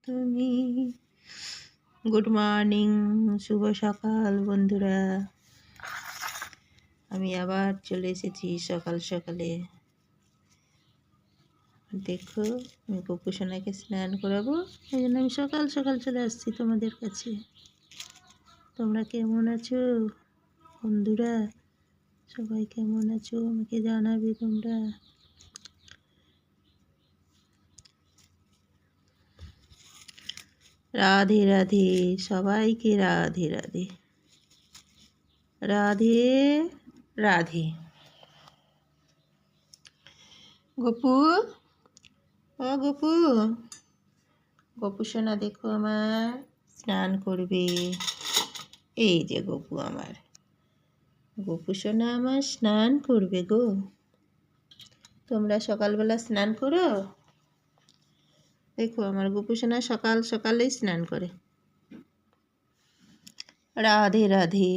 তুমি। Good morning, শুভ সকাল বন্ধুরা। আমি আবার চলে এসেছি সকাল সকালে। দেখো, আমি গপু সোনাকে স্নান করাবো, এই জন্য আমি সকাল সকাল চলে আসছি তোমাদের কাছে। তোমরা কেমন আছো বন্ধুরা? সবাই কেমন আছো আমাকে জানাবে তোমরা। রাধে রাধে, সবাইকে রাধে রাধে। রাধে রাধে। গপু, ও গপু, গপু সোনা দেখো আমার স্নান করবে। এই যে গপু আমার, গপু সোনা আমার স্নান করবে গো। তোমরা সকালবেলা স্নান করো? দেখো আমার গপু সোনা সকাল সকালেই স্নান করে। রাধে রাধে,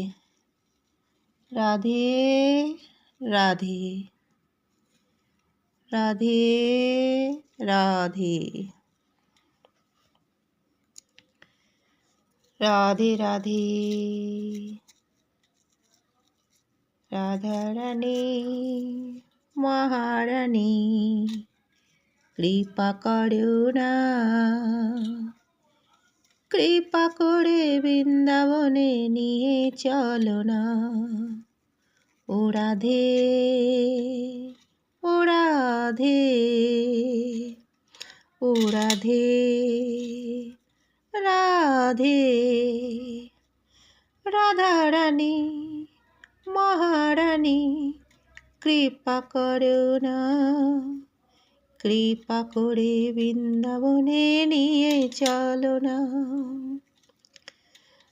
রাধে রাধে, রাধে রাধে, রাধে রাধে। রাধারানী মহারানী কৃপা করো না, কৃপা করে বৃন্দাবনে নিয়ে চলো না। ও রাধে, ও রাধে, ও রাধে রাধে। রাধারানী মহারানী কৃপা করো না, কৃপা করে বৃন্দাবনে নিয়ে চলো না।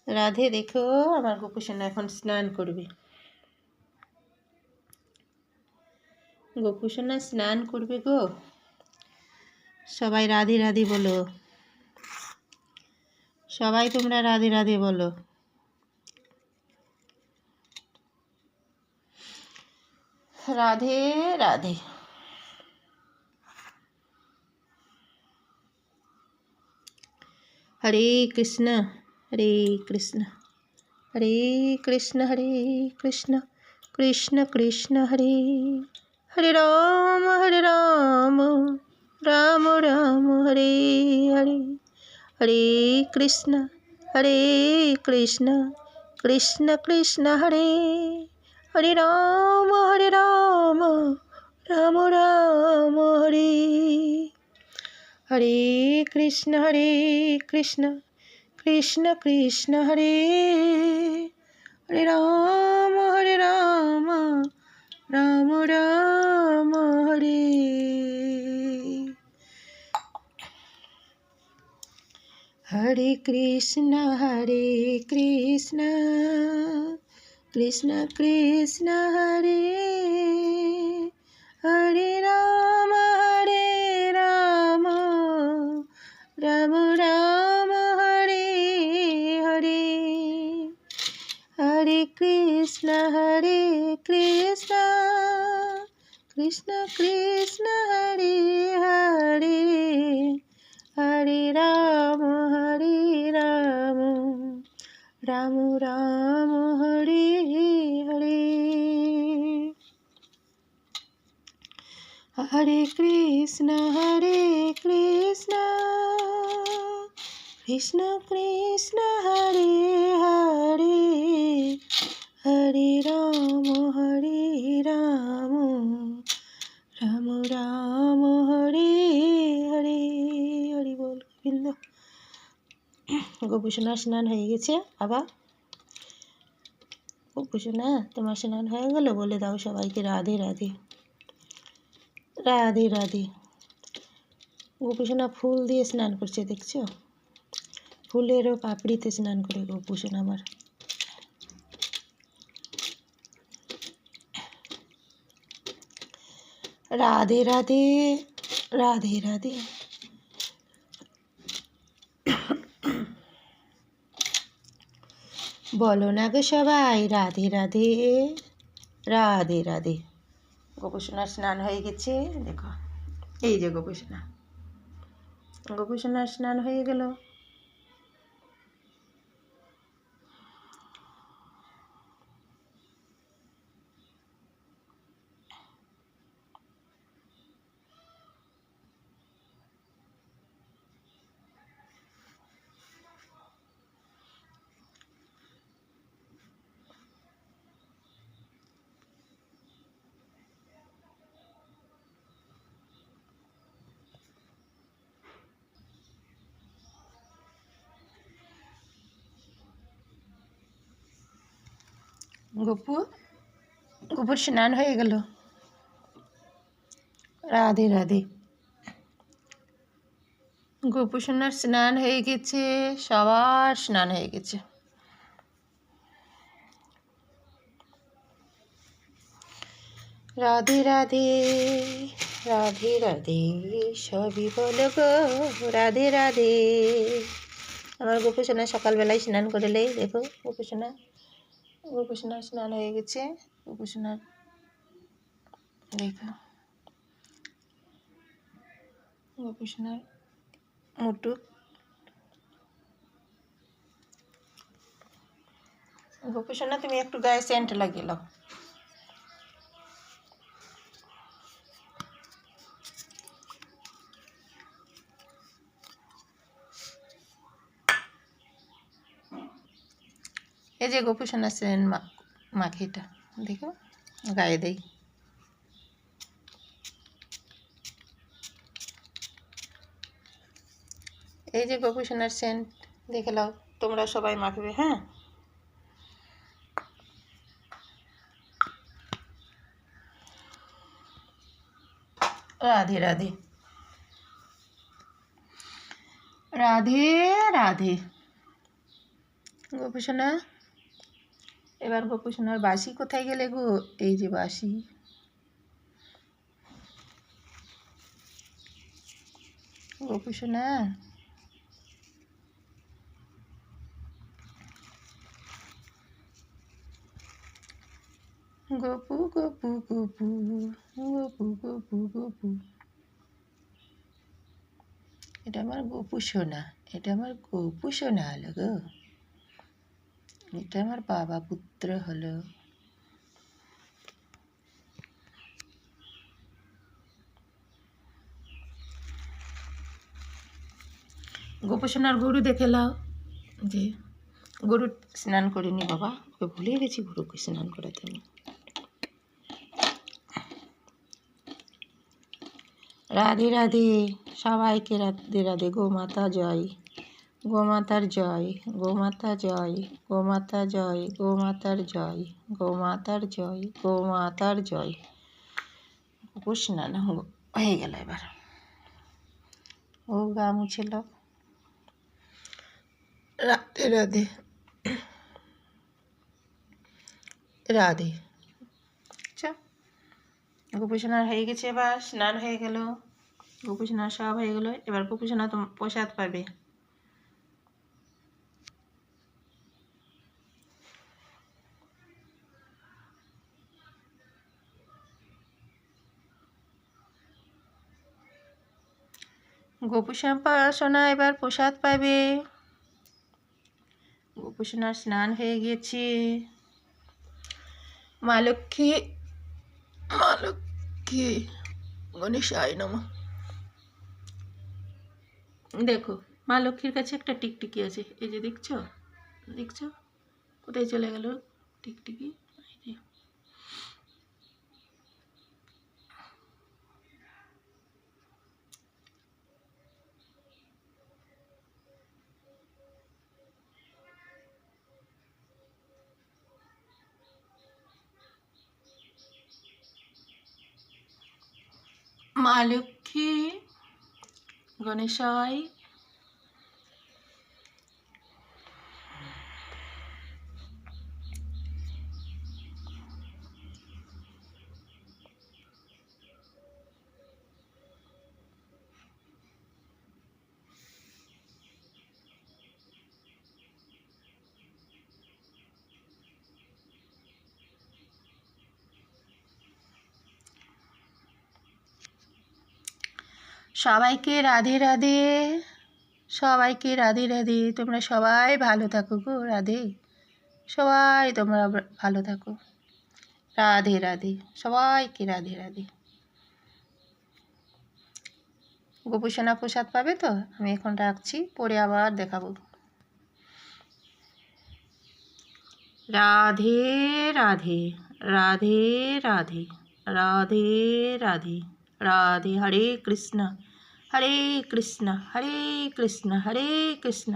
রাধে দেখো আমার গপু সোনা এখন স্নান করবে। গপু সোনা স্নান করবে গো। সবাই রাধে রাধে বলো, সবাই তোমরা রাধে রাধে বলো। রাধে রাধে। হরে কৃষ্ণ, হরে কৃষ্ণ, হরে কৃষ্ণ, হরে কৃষ্ণ, কৃষ্ণ কৃষ্ণ হরে হরে, রাম হরে রাম, রাম রাম হরে হরে, হরে কৃষ্ণ, হরে কৃষ্ণ, কৃষ্ণ কৃষ্ণ হরে হরে, রাম হরে রাম, রাম রাম হরে, হরে কৃষ্ণ, হরে কৃষ্ণ, কৃষ্ণ কৃষ্ণ হরে হরে, রাম হরে রাম, রাম রাম হরে। হরে কৃষ্ণ, কৃষ্ণ কৃষ্ণ হরে, হরে রাম, রাম রাম হরে হরে, হরে কৃষ্ণ, কৃষ্ণ কৃষ্ণ হরে হরে, হরে রাম, রাম রাম হরে হরে। হরে কৃষ্ণ, কৃষ্ণ কৃষ্ণ হরে হরে, হরে রাম, রাম রাম হরে হরে। হরি বল গোবিন্দ। গপু সোনা স্নান হয়ে গেছে। আবার গপু সোনা তোমার স্নান হয়ে গেল? বলে দাও সবাইকে রাধে রাধে, রাধে রাধে। গপু সোনা ফুল দিয়ে স্নান করছে দেখছো, ফুলেরও পাপড়িতে স্নান করে গপু সোনা আমার। রাধে রাধে, রাধে রাধে। বলো না গো সবাই রাধে রাধে, রাধে রাধে। গপু সোনার স্নান হয়ে গেছে দেখো, এই যে গপু সোনা। গোপুসোনার স্নান হয়ে গেল। গোপুর স্নান হয়ে গেল। রাধে রাধে। গোপুসোনার স্নান হয়ে গেছে, সবার স্নান হয়ে গেছে। রাধে রাধে, রাধে রাধে, সবই বলো গো রাধে রাধে। আমার গোপুসোনা সকালবেলায় স্নান করলে, দেখো গোপুসোনার স্নান হয়ে গেছে। গোপুসোনার দেখো, গোপুসোনার মুটু। গোপুসোনা, তুমি একটু গায়ে সেন্ট লাগিয়ে নাও। এই যে গোপুসোনার সেন্ট মাখিটা দেখো, গায়ে দেই। এই যে গোপুসোনার সেন্ট, দেখে নাও, তোমরা সবাই মাখবে। হ্যাঁ, রাধে রাধে, রাধে রাধে। গোপুসোনা, এবার গোপুসোনার বাসি কোথায় গেলে গো? এই যে বাসি। গোপুসোনা, গোপু গোপু গোপু গোপু গোপু গোপু। এটা আমার গোপুসোনা, এটা আমার গোপুসোনা হলো গো। এটা আমার বাবা পুত্র হলো। গোপুসোনার গরু দেখে লাও, যে গরু স্নান করিনি বাবা, ওকে ভুলে গেছি গরুকে স্নান করাতে আমি। রাধে রাধে, সবাইকে রাধে রাধে। গোমাতা জয়, গোমাতার জয়, গোমাতা জয়, গোমাতা জয়, গোমাতার জয়, গোমাতার জয়, গোমাতার জয়। গোপুর স্নান হয়ে গেল। এবার ও গা মুছিল। রাধে রাধে, রাধে। আচ্ছা, গোপুসোনার হয়ে গেছে, এবার স্নান হয়ে গেল। গোপুসোনার সব হয়ে গেল। এবার গোপুসোনা তো প্রসাদ পাবে। গোপুসোনা এবার প্রসাদ পাবে। গোপুসোনার স্নান হয়ে গেছে। মা লক্ষ্মী, মা লক্ষ্মী গণেশায় নমঃ। দেখো, মা লক্ষ্মীর কাছে একটা টিকটিকি আছে, এই যে দেখছো, দেখছো কোথায় চলে গেল টিকটিকি? এই যে। মা লক্ষ্মী গণেশায়। সবাইকে রাধে রাধে, সবাইকে রাধে রাধে। তোমরা সবাই ভালো থাকো গো, রাধে। সবাই তোমরা ভালো থাকো, রাধে রাধে। সবাইকে রাধে রাধে। গোপুসোনা প্রসাদ পাবে তো? আমি এখন রাখছি, পরে আবার দেখাবো। রাধে রাধে, রাধে রাধে, রাধে রাধে, রাধে। হরে কৃষ্ণ, হরে কৃষ্ণ, হরে কৃষ্ণ, হরে কৃষ্ণ,